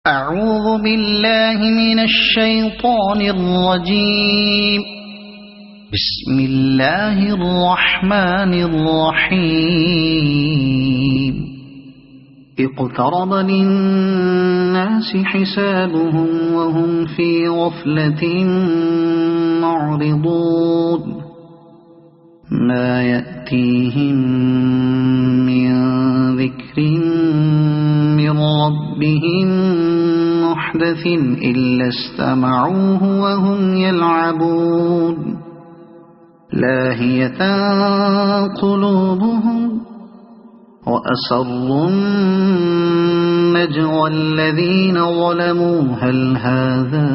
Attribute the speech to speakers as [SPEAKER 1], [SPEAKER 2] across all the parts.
[SPEAKER 1] أعوذ بالله من الشيطان الرجيم. بسم الله الرحمن الرحيم. اقترب للناس حسابهم وهم في غفلة معرضون. ما يأتيهم من ذكر من ربهم محدث إلا استمعوه وهم يلعبون. لاهية قلوبهم وأسروا النجوى الذين ظلموا هل هذا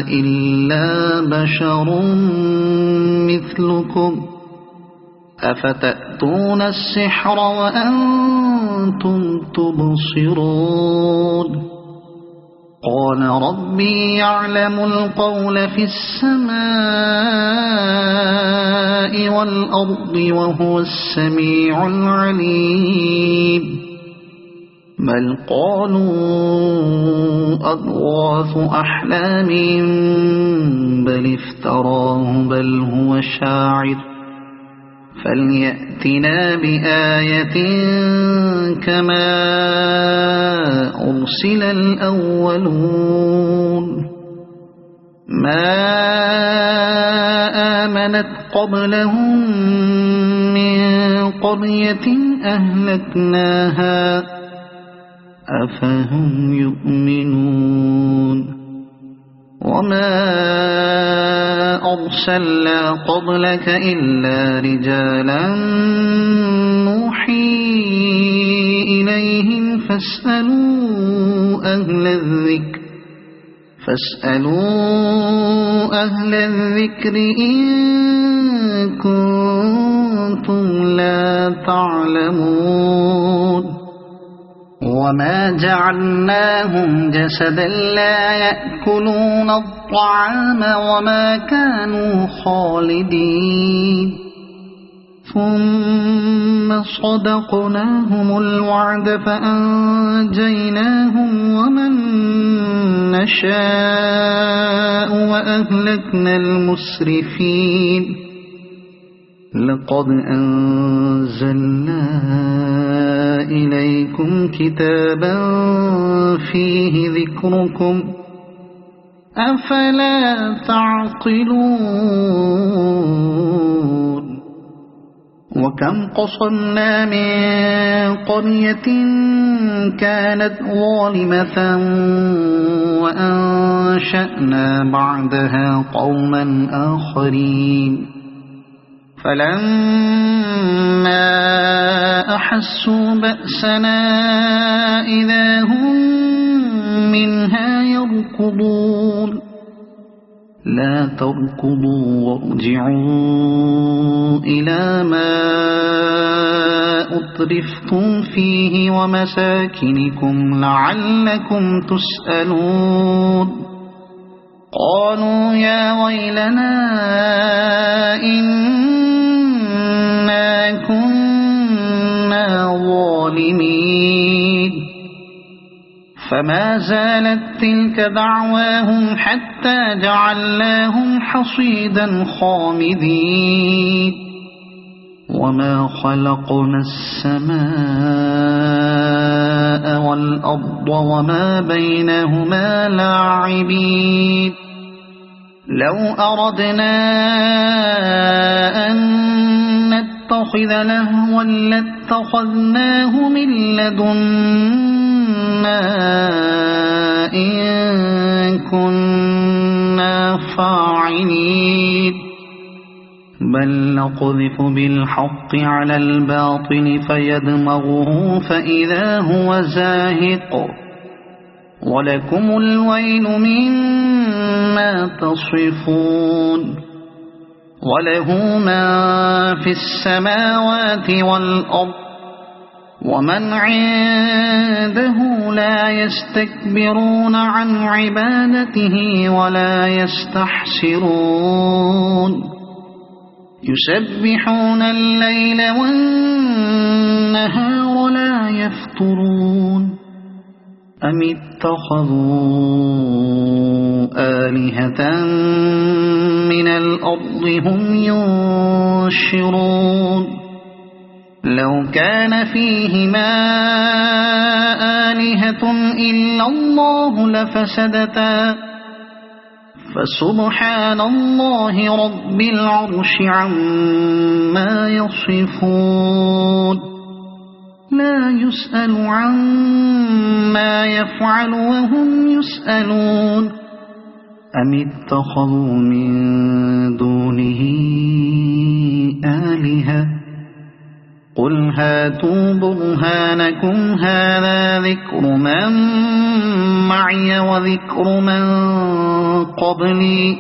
[SPEAKER 1] إلا بشر مثلكم أفتأتون السحر وأنتم تبصرون. قال ربي يعلم القول في السماء والأرض وهو السميع العليم. بل قالوا أضغاث أحلام بل افتراه بل هو شاعر فليأتنا بآية كما أرسل الأولون. ما آمنت قبلهم من قرية أهلكناها أفهم يؤمنون. وما أرسلنا قبلك إلا رجالا نوحي إليهم فاسألوا أهل الذكر إن كنتم لا تعلمون. وما جعلناهم جسدا لا يأكلون الطعام وما كانوا خالدين. ثم صدقناهم الوعد فأنجيناهم ومن نشاء وأهلكنا المسرفين. لقد أنزلنا إليكم كتابا فيه ذكركم أفلا تعقلون. وكم قصمنا من قرية كانت ظالمة وأنشأنا بعدها قوما آخرين. فلما أحسوا بأسنا إذا هم منها يركضون. لا تركضوا وارجعوا إلى ما أترفتم فيه ومساكنكم لعلكم تسألون. قالوا يا ويلنا إنا كنا ظالمين. فما زالت تلك دعواهم حتى جعلناهم حصيدا خامدين. وما خلقنا السماء والأرض وما بينهما لاعبين. لو أردنا أن نتخذ لهوا لاتخذناه من لدنا إن كنا فاعلين. بل نقذف بالحق على الباطل فيدمغه فإذا هو زاهق ولكم الويل مما تصفون. وله ما في السماوات والأرض ومن عنده لا يستكبرون عن عبادته ولا يستحسرون. يسبحون الليل والنهار لا يفترون. أم اتخذوا آلهة من الأرض هم ينشرون لو كان فيهما آلهة إلا الله لفسدتا فسبحان الله رب العرش عما يصفون لا يسأل عما يفعل وهم يسألون أم اتخذوا من دونه آلهة قل هاتوا برهانكم هذا ذكر من معي وذكر من قبلي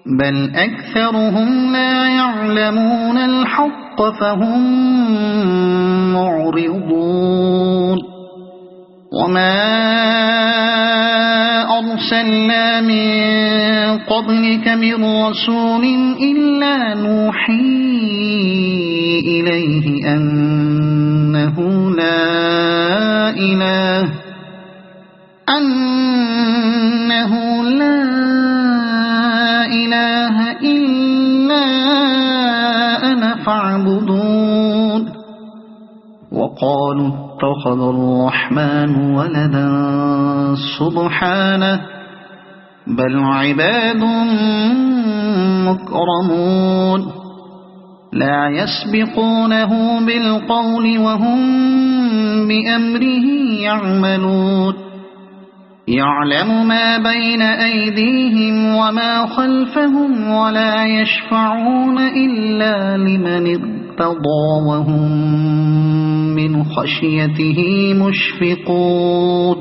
[SPEAKER 1] بل أكثرهم لا يعلمون الحق فهم معرضون وما أرسلنا من قبلك من رسول إلا نوحي إليه أنه لا إله إلا أنا فاعبدون وقالوا اتخذ الرحمن ولدا سبحانه بل عباد مكرمون لا يسبقونه بالقول وهم بأمره يعملون يعلم ما بين أيديهم وما خلفهم ولا يشفعون إلا لمن ارتضى وهم من خشيته مشفقون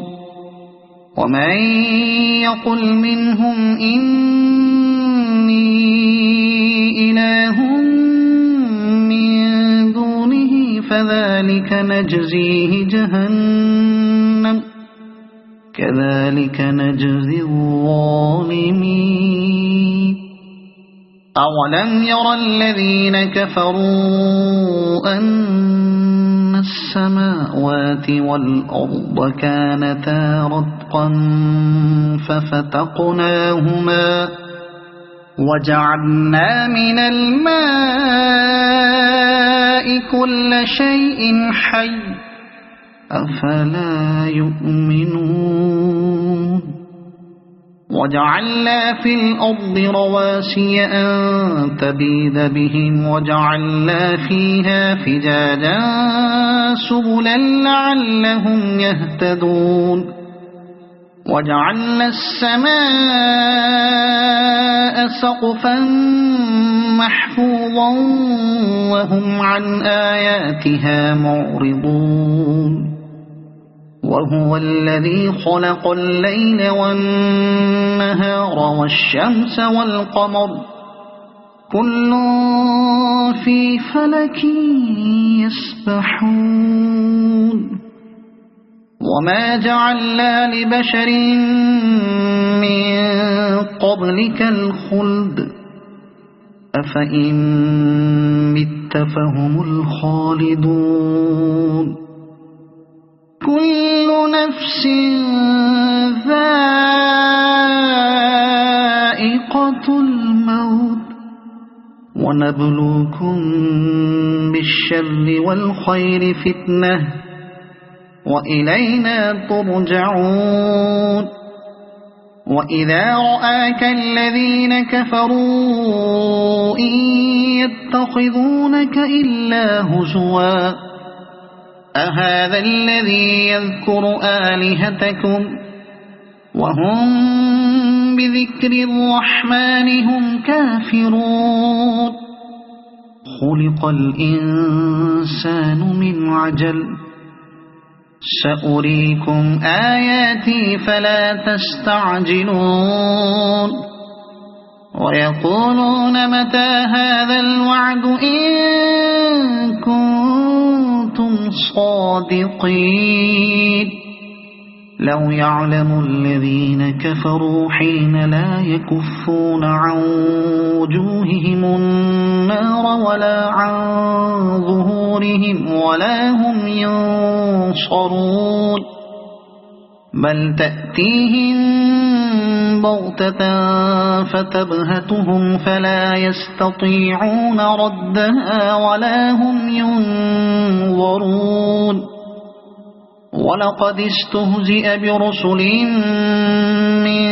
[SPEAKER 1] ومن يقل منهم إني إله من دونه فذلك نجزيه جهنم كذلك نجزي الظالمين أولم ير الذين كفروا أن السماوات والأرض كانتا رتقا ففتقناهما وجعلنا من الماء كل شيء حي أفلا يؤمنون وجعلنا في الأرض رواسي أن تبيد بهم وجعلنا فيها فجاجا سبلا لعلهم يهتدون وجعلنا السماء سقفا محفوظا وهم عن آياتها معرضون وهو الذي خلق الليل والنهار والشمس والقمر كل في فلك يسبحون وما جعلنا لبشر من قبلك الخلد أفإن مت فهم الخالدون كل نفس ذائقة الموت ونبلوكم بالشر والخير فتنة وإلينا ترجعون وإذا رآك الذين كفروا إن يتخذونك إلا هزوا أهذا الذي يذكر آلهتكم وهم بذكر الرحمن هم كافرون خلق الإنسان من عجل سأريكم آياتي فلا تستعجلون ويقولون متى هذا الوعد إن كنتم صادقين لو يعلم الذين كفروا حين لا يكفون عن وجوههم النار ولا عن ظهورهم ولا هم ينصرون بل تأتيهم بغتة فتبهتهم فلا يستطيعون ردها ولا هم ينظرون ولقد استهزئ برسل من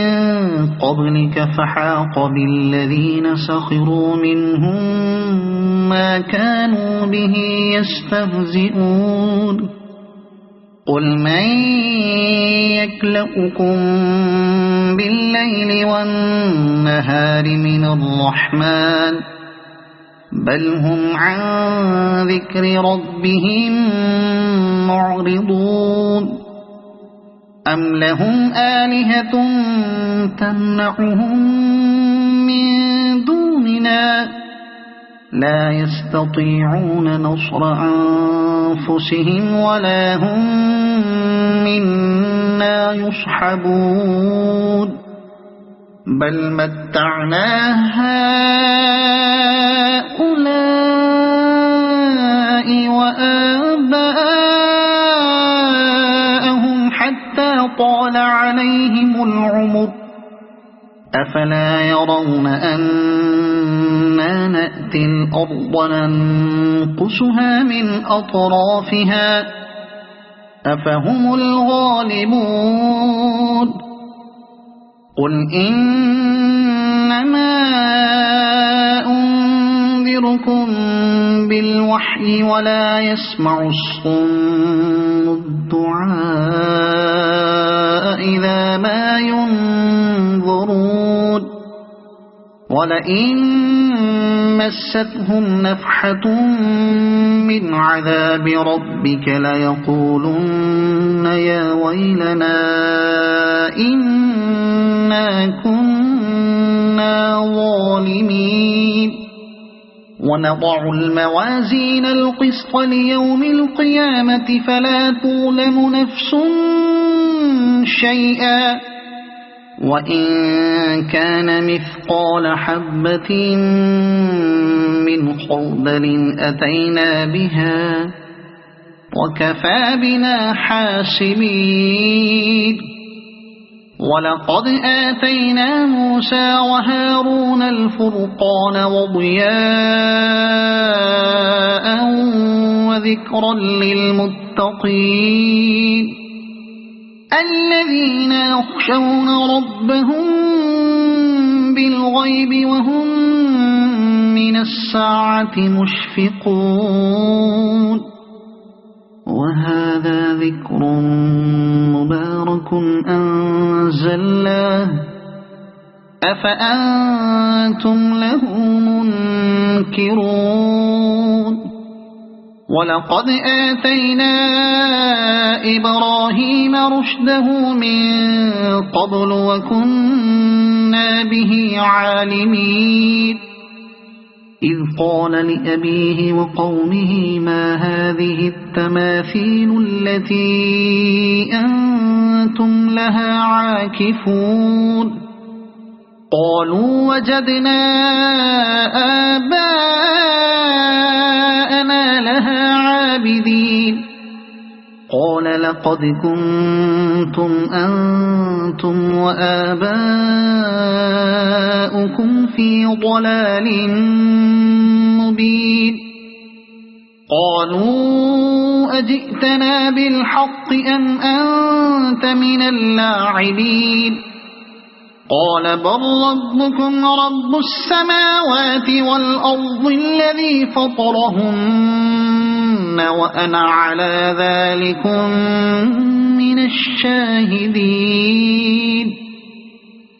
[SPEAKER 1] قبلك فحاق بالذين سخروا منهم ما كانوا به يستهزئون قل من يكلؤكم بالليل والنهار من الرحمن بل هم عن ذكر ربهم معرضون أم لهم آلهة تمنعهم من دوننا لا يستطيعون نصر أنفسهم ولا هم منا يصحبون بل متعنا هؤلاء وآباءهم حتى طال عليهم العمر أفلا يرون أنا نأتي الأرض ننقصها من أطرافها أفهم الغالبون قل إنما أنذركم بالوحي ولا يسمع الصم الدعاء إذا ما ينظرون ولئن مستهم نفحة من عذاب ربك ليقولن يا ويلنا إنا كنا ظالمين ونضع الموازين القسط ليوم القيامة فلا تظلم نفس شيئا وإن كان مثقال حبة من خردل أتينا بها وكفى بنا حاسبين ولقد آتينا موسى وهارون الفرقان وضياء وذكرا للمتقين الذين يخشون ربهم بالغيب وهم من الساعة مشفقون وهذا ذكر مبارك أنزلناه أفأنتم له منكرون ولقد آتينا إبراهيم رشده من قبل وكنا به عالمين إذ قال لأبيه وقومه ما هذه التماثيل التي أنتم لها عاكفون قالوا وجدنا آباءنا لها عابدين قال لقد كنتم أنتم وآباؤكم في ضلال مبين قالوا أجئتنا بالحق أم أنت من اللاعبين قال بل ربكم رب السماوات والأرض الذي فطرهن وأنا على ذلكم من الشاهدين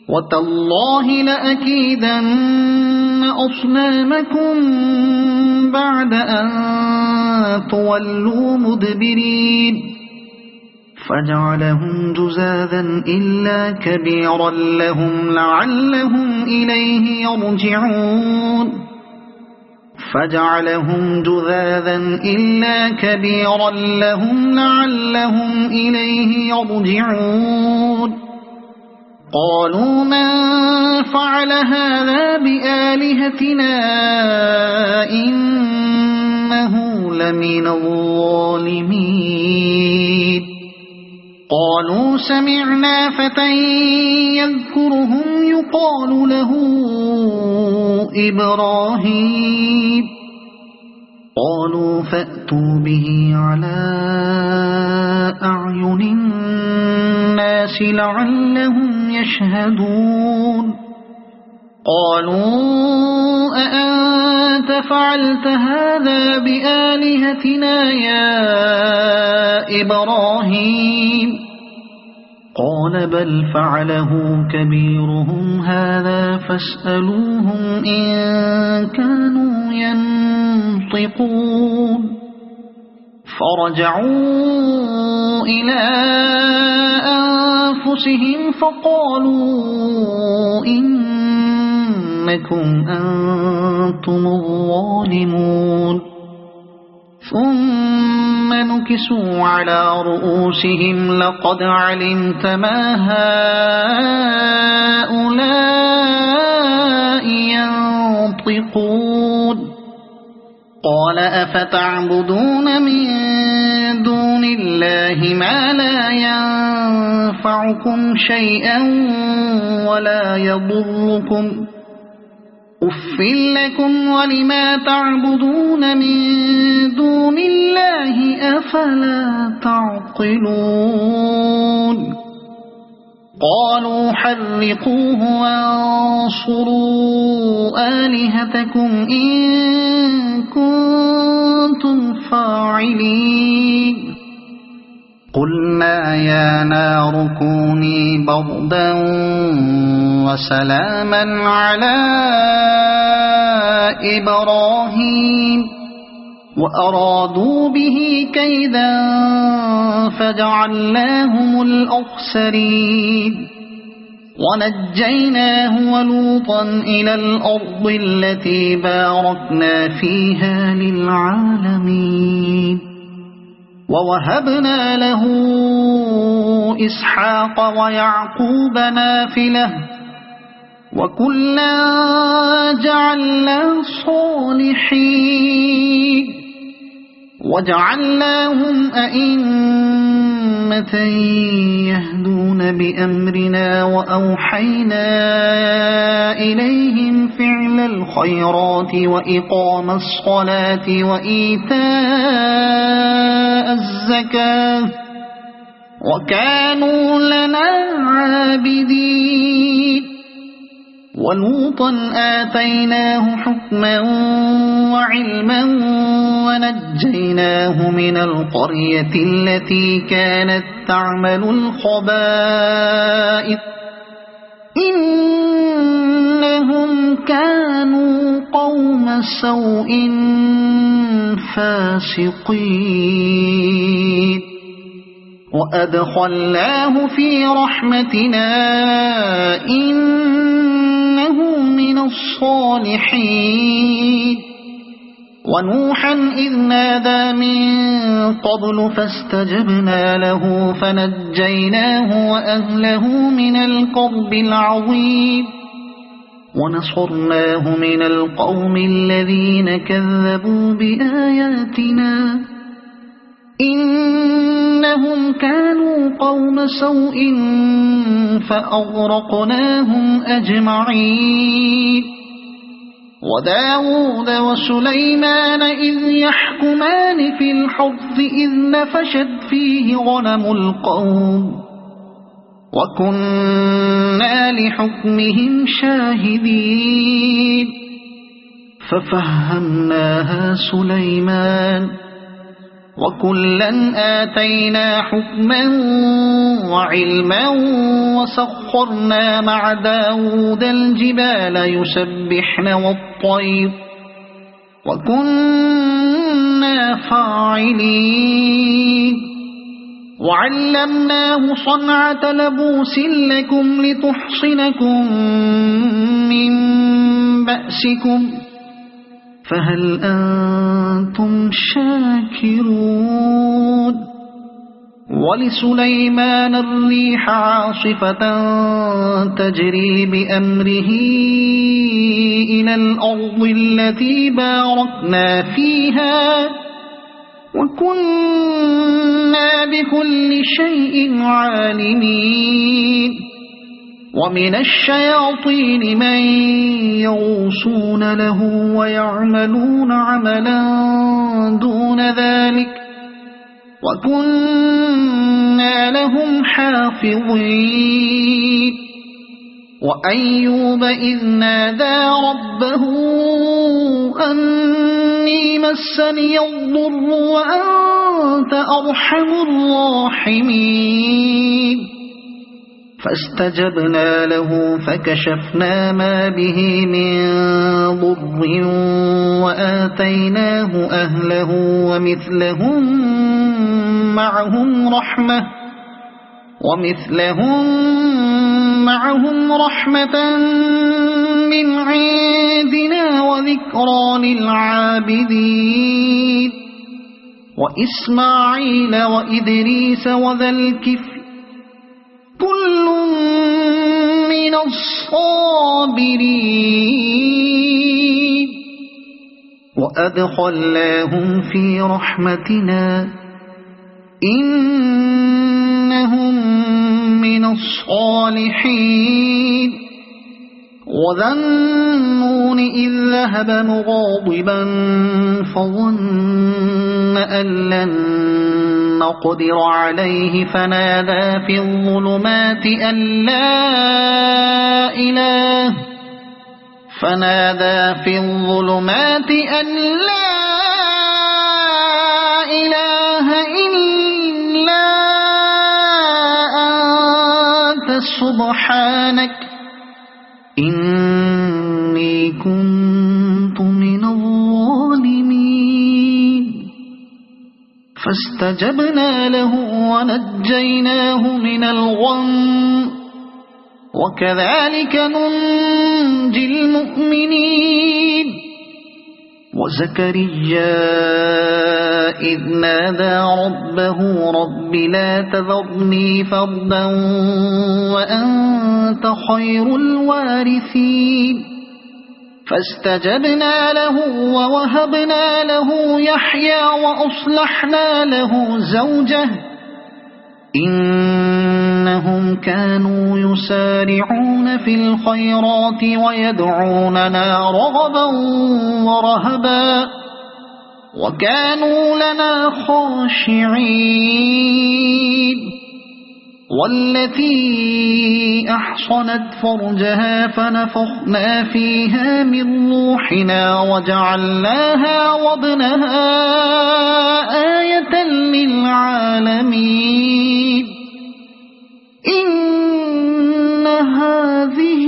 [SPEAKER 1] وتالله لأكيدن أصنامكم بعد أن تولوا مدبرين فجعلهم جذاذا إلا كبيرا لهم لعلهم إليه يرجعون فجعلهم جذاذا إلا كبيرا لهم لعلهم إليه يرجعون قالوا من فعل هذا بآلهتنا إنه لمن الظالمين قالوا سمعنا فتى يذكرهم يقال له إبراهيم قالوا فأتوا به على أعين الناس لعلهم يشهدون قالوا أأنت فعلت هذا بآلهتنا يا إبراهيم قال بل فعله كبيرهم هذا فاسألوهم إن كانوا ينطقون فرجعوا إلى أنفسهم فقالوا إنكم أنتم الظالمون ثم نكسوا على رؤوسهم لقد علمت ما هؤلاء ينطقون قال أفتعبدون من دون الله ما لا ينفعكم شيئا ولا يضركم أف لكم ولما تعبدون من دون الله أفلا تعقلون قالوا حرقوه وانصروا آلهتكم إن كنتم فاعلين قلنا يا نار كوني بردا وسلاما على إبراهيم وأرادوا به كيدا فجعلناهم الأخسرين ونجيناه ولوطا إلى الأرض التي باركنا فيها للعالمين ووهبنا له إسحاق ويعقوب نافلة وكلا جعلنا صالحين وجعلناهم أئمة يهدون بأمرنا وأوحينا إليهم فعل الخيرات وإقام الصلاة وإيتاء الزكاة وكانوا لنا عابدين ولوطا آتيناه حكما وعلما ونجيناه من القرية التي كانت تعمل الخبائث إنهم كانوا قوم سوء فاسقين وأدخلناه في رحمتنا إنه من الصالحين ونوحا إذ نادى من قبل فاستجبنا له فنجيناه وأهله من الكرب العظيم ونصرناه من القوم الذين كذبوا بآياتنا إنهم كانوا قوم سوء فأغرقناهم أجمعين وداود وسليمان إذ يحكمان في الحرث إذ نفشت فيه غنم القوم وكنا لحكمهم شاهدين ففهمناها سليمان وكلا آتينا حكما وعلما وسخرنا مع داود الجبال يسبحن والطير وكنا فاعلين وعلمناه صنعة لبوس لكم لتحصنكم من بأسكم فهل أنتم شاكرون ولسليمان الريح عاصفة تجري بأمره إلى الأرض التي باركنا فيها وكنا بكل شيء عالمين ومن الشياطين من يغوصون له ويعملون عملا دون ذلك وكنا لهم حافظين وأيوب إذ نادى ربه أني مسني الضر وأنت أرحم الراحمين فاستجبنا له فكشفنا ما به من ضر وآتيناه أهله ومثلهم معهم رحمة من عندنا وذكرى للعابدين وإسماعيل وإدريس وذا الكفل كل من الصابرين وأدخلناهم في رحمتنا إنهم من الصالحين وذا النون إذ ذهب مغاضبا فظن أن لن نقدر عليه فنادى في الظلمات أن لا إله إلا أنت سبحانك إني كنت من الظالمين فاستجبنا له ونجيناه من الغم وكذلك ننجي المؤمنين وزكريا إذ نادى ربه رب لا تذرني فردا وأنت خير الوارثين فاستجبنا له ووهبنا له يحيى وأصلحنا له زوجه إنهم كانوا يسارعون في الخيرات ويدعوننا رغبا ورهبا وكانوا لنا خاشعين والتي أحصنت فرجها فنفخنا فيها من روحنا وجعلناها وابنها آية للعالمين إن هذه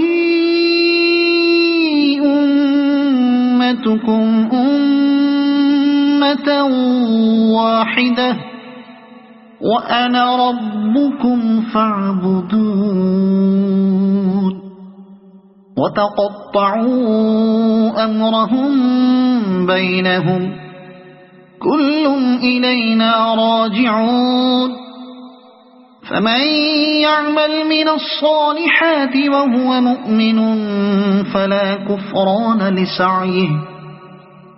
[SPEAKER 1] أمتكم أمة واحدة وأنا ربكم فاعبدون وتقطعوا أمرهم بينهم كل إلينا راجعون فمن يعمل من الصالحات وهو مؤمن فلا كفران لسعيه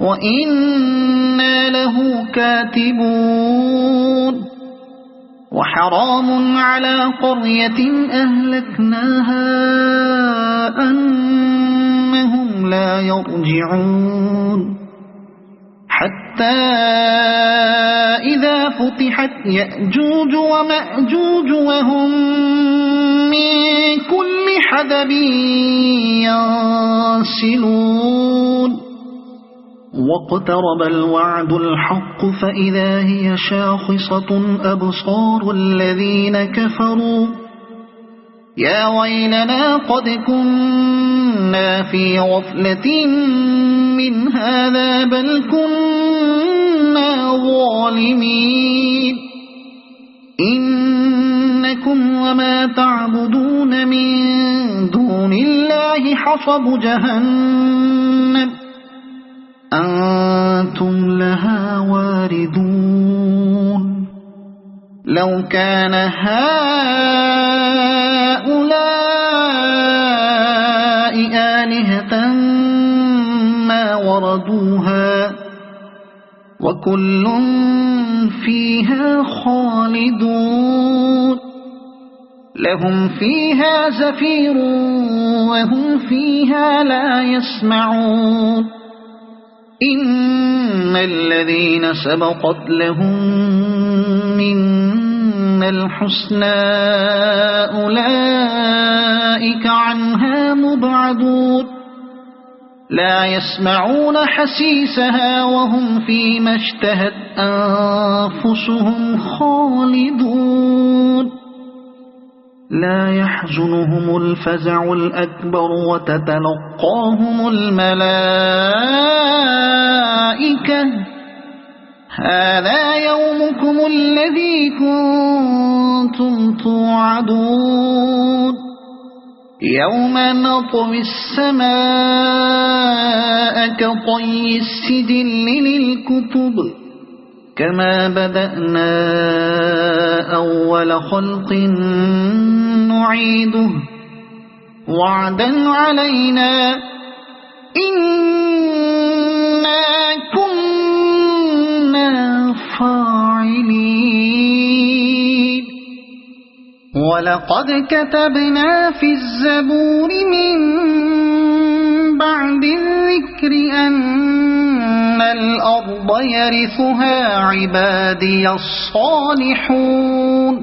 [SPEAKER 1] وإنا له كاتبون وحرام على قرية أهلكناها أنهم لا يرجعون حتى إذا فتحت يأجوج ومأجوج وهم من كل حدب ينسلون واقترب الوعد الحق فإذا هي شاخصة أبصار الذين كفروا يا ويلنا قد كنا في غفلة من هذا بل كنا ظالمين إنكم وما تعبدون من دون الله حصب جهنم أنتم لها واردون لو كان هؤلاء آلهة ما وردوها وكل فيها خالدون لهم فيها زفير وهم فيها لا يسمعون إن الذين سبقت لهم منا الحسنى أولئك عنها مبعدون لا يسمعون حسيسها وهم فيما اشتهت أنفسهم خالدون لا يحزنهم الفزع الأكبر وتتلقاهم الملائكة هذا يومكم الذي كنتم توعدون يوم نطوي السماء كطي السجل للكتب كما بدأنا أول خلق نعيده وعدا علينا إنا كنا فاعلين ولقد كتبنا في الزبور من بعد الذكر أن الأرض يرثها عبادي الصالحون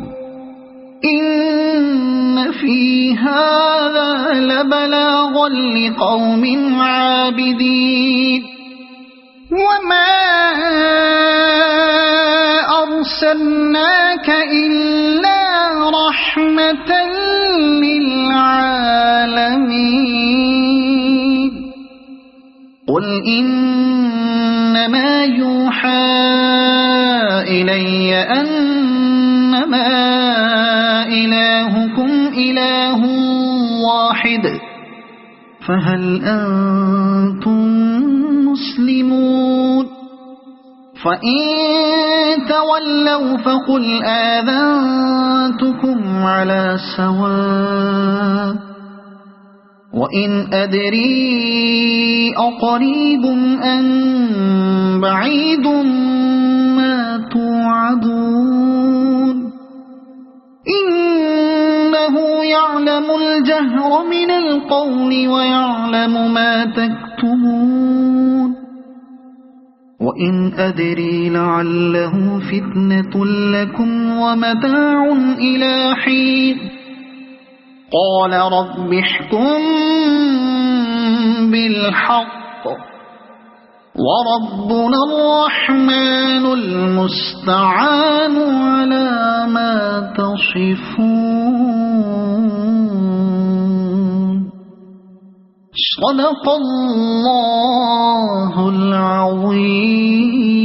[SPEAKER 1] إن في هذا لبلاغا لقوم عابدين وما أرسلناك إلا رحمة للعالمين قل إنما يوحى إلي أنما إلهكم إله واحد فهل أنتم مسلمون فإن تولوا فقل آذنتكم على سواء وإن أدري أقريب أم بعيد ما توعدون إنه يعلم الجهر من القول ويعلم ما تكتمون وإن أدري لعله فتنة لكم ومتاع إلى حين قال رب احكم بالحق وربنا الرحمن المستعان على ما تصفون صدق الله العظيم.